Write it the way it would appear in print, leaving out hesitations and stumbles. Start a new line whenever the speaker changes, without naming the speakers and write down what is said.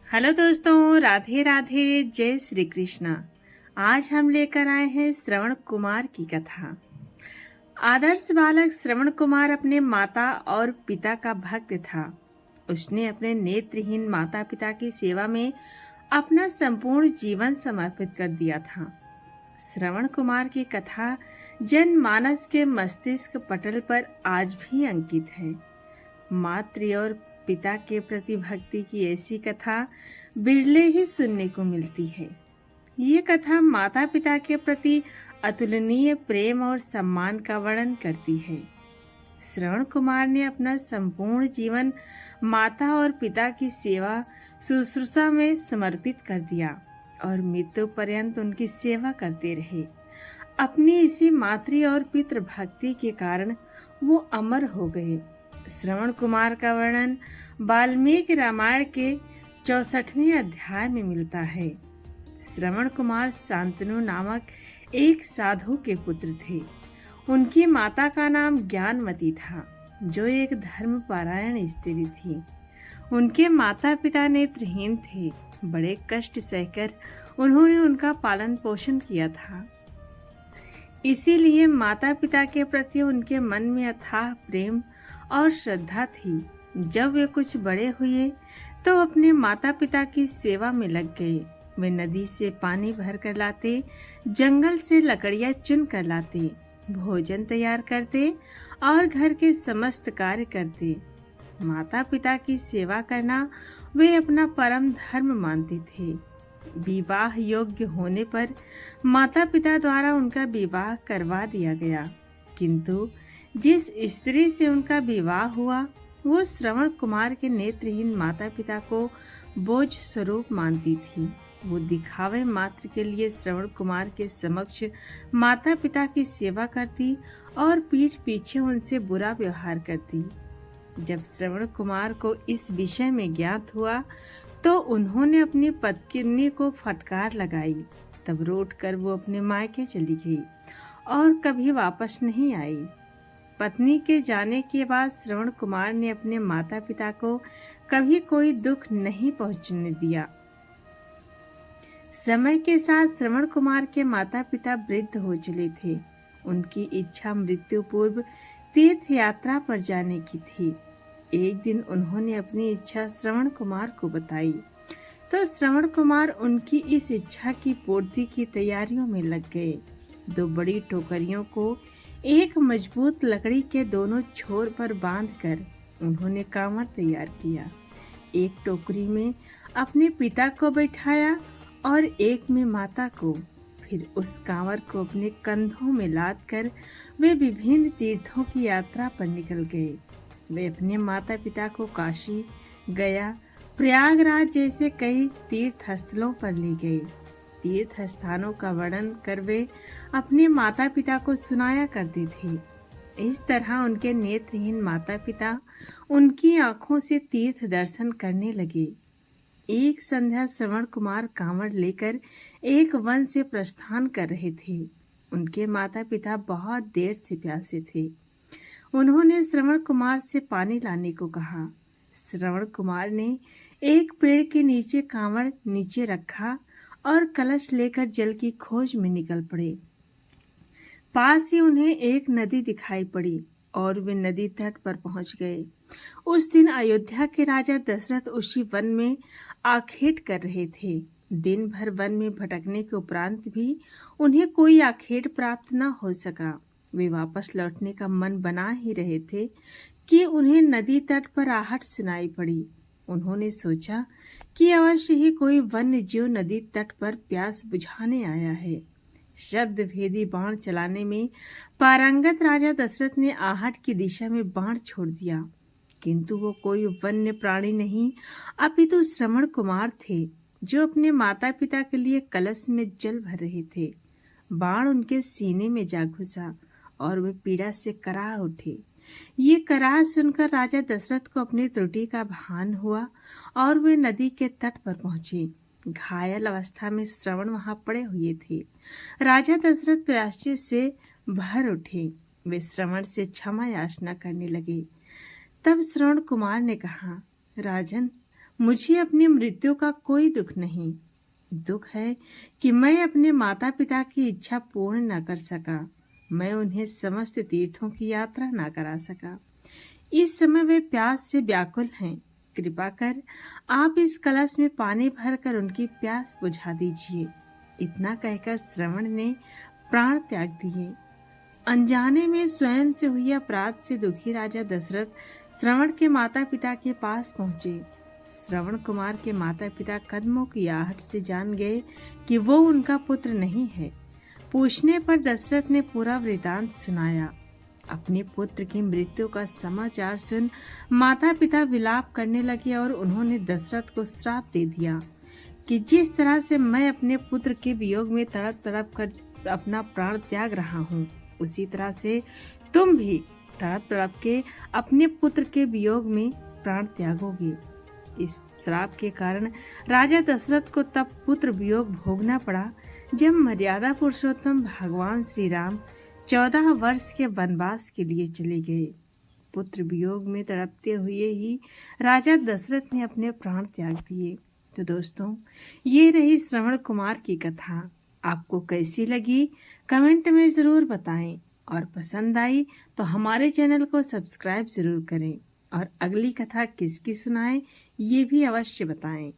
Hello दोस्तों, राधे राधे, जय श्री कृष्णा। आज हम लेकर आए हैं श्रवण कुमार की कथा। आदर्श बालक श्रवण कुमार अपने माता और पिता का भक्त था। उसने अपने नेत्रहीन माता पिता की सेवा में अपना संपूर्ण जीवन समर्पित कर दिया था। श्रवण कुमार की कथा जनमानस के मस्तिष्क पटल पर आज भी अंकित है। मातृ और पिता के प्रति भक्ति की ऐसी कथा बिरले ही सुनने को मिलती है। ये कथा माता पिता के प्रति अतुलनीय प्रेम और सम्मान का वर्णन करती है। श्रवण कुमार ने अपना संपूर्ण जीवन माता और पिता की सेवा शुश्रूषा में समर्पित कर दिया और मृत्यु पर्यंत उनकी सेवा करते रहे। अपनी इसी मातृ और पितृ भक्ति के कारण वो अमर हो गए। श्रवण कुमार का वर्णन वाल्मीकि रामायण के 64वें अध्याय में मिलता है। श्रवण कुमार शांतनु नामक एक साधु के पुत्र थे। उनकी माता का नाम ज्ञानवती था, जो एक धर्मपरायण स्त्री थी। उनके माता पिता नेत्रहीन थे। बड़े कष्ट सहकर उन्होंने उनका पालन पोषण किया था। इसीलिए माता पिता के प्रति उनके मन में अथाह प्रेम और श्रद्धा थी। जब वे कुछ बड़े हुए तो अपने माता पिता की सेवा में लग गए। वे नदी से पानी भर कर लाते, जंगल से लकड़ियां चुन कर लाते, भोजन तैयार करते और घर के समस्त कार्य करते। माता पिता की सेवा करना वे अपना परम धर्म मानते थे। विवाह योग्य होने पर माता पिता द्वारा उनका विवाह करवा दिया गया, किंतु जिस स्त्री से उनका विवाह हुआ वो श्रवण कुमार के नेत्रहीन माता पिता को बोझ स्वरूप मानती थी। वो दिखावे मात्र के लिए श्रवण कुमार के समक्ष माता पिता की सेवा करती और पीठ पीछे उनसे बुरा व्यवहार करती। जब श्रवण कुमार को इस विषय में ज्ञात हुआ तो उन्होंने अपनी पत्नी को फटकार लगाई। तब रोट कर वो अपने मायके चली गई और कभी वापस नहीं आई। पत्नी के जाने के बाद श्रवण कुमार ने अपने माता पिता को कभी कोई दुख नहीं पहुंचने दिया। समय के साथ श्रवण कुमार के माता पिता वृद्ध हो चले थे। उनकी इच्छा मृत्यु पूर्व तीर्थ यात्रा पर जाने की थी। एक दिन उन्होंने अपनी इच्छा श्रवण कुमार को बताई तो श्रवण कुमार उनकी इस इच्छा की पूर्ति की तैयारियों में लग गए। 2 बड़ी टोकरियों को एक मजबूत लकड़ी के दोनों छोर पर बांधकर उन्होंने कांवड़ तैयार किया। एक टोकरी में अपने पिता को बैठाया और एक में माता को। फिर उस कांवड़ को अपने कंधों में लाद कर वे विभिन्न तीर्थों की यात्रा पर निकल गए। वे अपने माता पिता को काशी, गया, प्रयागराज जैसे कई तीर्थ स्थलों पर ले गए। तीर्थ स्थानों का वर्णन कर वे अपने माता पिता को सुनाया करते थे। इस तरह उनके नेत्रहीन माता पिता उनकी आंखों से तीर्थ दर्शन करने लगे। एक संध्या श्रवण कुमार कांवड़ लेकर एक वन से प्रस्थान कर रहे थे। उनके माता पिता बहुत देर से प्यासे थे। उन्होंने श्रवण कुमार से पानी लाने को कहा। श्रवण कुमार ने एक पेड़ के नीचे कांवड़ नीचे रखा और कलश लेकर जल की खोज में निकल पड़े। पास ही उन्हें एक नदी दिखाई पड़ी और वे नदी तट पर पहुंच गए। उस दिन अयोध्या के राजा दशरथ उसी वन में आखेट कर रहे थे। दिन भर वन में भटकने के उपरांत भी उन्हें कोई आखेट प्राप्त न हो सका। वे वापस लौटने का मन बना ही रहे थे कि उन्हें नदी तट पर आहट सुनाई पड़ी। उन्होंने सोचा कि अवश्य ही कोई वन्य जीव नदी तट पर प्यास बुझाने आया है। शब्द भेदी बाण चलाने में पारंगत राजा दशरथ ने आहट की दिशा में बाण छोड़ दिया, किंतु वो कोई वन्य प्राणी नहीं अपितु श्रवण कुमार थे, जो अपने माता पिता के लिए कलश में जल भर रहे थे। बाण उनके सीने में जा घुसा और वे पीड़ा से कराह उठे। ये कराह सुनकर राजा दशरथ को अपनी त्रुटि का भान हुआ और वे नदी के तट पर पहुंचे। घायल अवस्था में श्रवण वहां पड़े हुए थे। राजा दशरथ प्रायश्चित से भर उठे। वे श्रवण से क्षमा याचना करने लगे। तब श्रवण कुमार ने कहा, राजन, मुझे अपनी मृत्यु का कोई दुख नहीं। दुख है कि मैं अपने माता पिता की इच्छा पूर्ण न कर सका। मैं उन्हें समस्त तीर्थों की यात्रा न करा सका। इस समय वे प्यास से व्याकुल हैं। कृपा कर आप इस कलश में पानी भरकर उनकी प्यास बुझा दीजिए। इतना कहकर श्रवण ने प्राण त्याग दिए। अनजाने में स्वयं से हुई अपराध से दुखी राजा दशरथ श्रवण के माता पिता के पास पहुंचे। श्रवण कुमार के माता पिता कदमों की आहट से जान गए कि वो उनका पुत्र नहीं है। पूछने पर दशरथ ने पूरा वृतांत सुनाया। अपने पुत्र की मृत्यु का समाचार सुन माता पिता विलाप करने लगे और उन्होंने दशरथ को श्राप दे दिया कि जिस तरह से मैं अपने पुत्र के वियोग में तड़प तड़प कर अपना प्राण त्याग रहा हूँ, उसी तरह से तुम भी तड़प तड़प के अपने पुत्र के वियोग में प्राण त्यागोगे। इस श्राप के कारण राजा दशरथ को तब पुत्र वियोग भोगना पड़ा जब मर्यादा पुरुषोत्तम भगवान श्री राम 14 वर्ष के वनवास के लिए चले गए। पुत्र वियोग में तड़पते हुए ही राजा दशरथ ने अपने प्राण त्याग दिए। तो दोस्तों, ये रही श्रवण कुमार की कथा। आपको कैसी लगी कमेंट में ज़रूर बताएं और पसंद आई तो हमारे चैनल को सब्सक्राइब ज़रूर करें और अगली कथा किसकी सुनाएं ये भी अवश्य बताएं।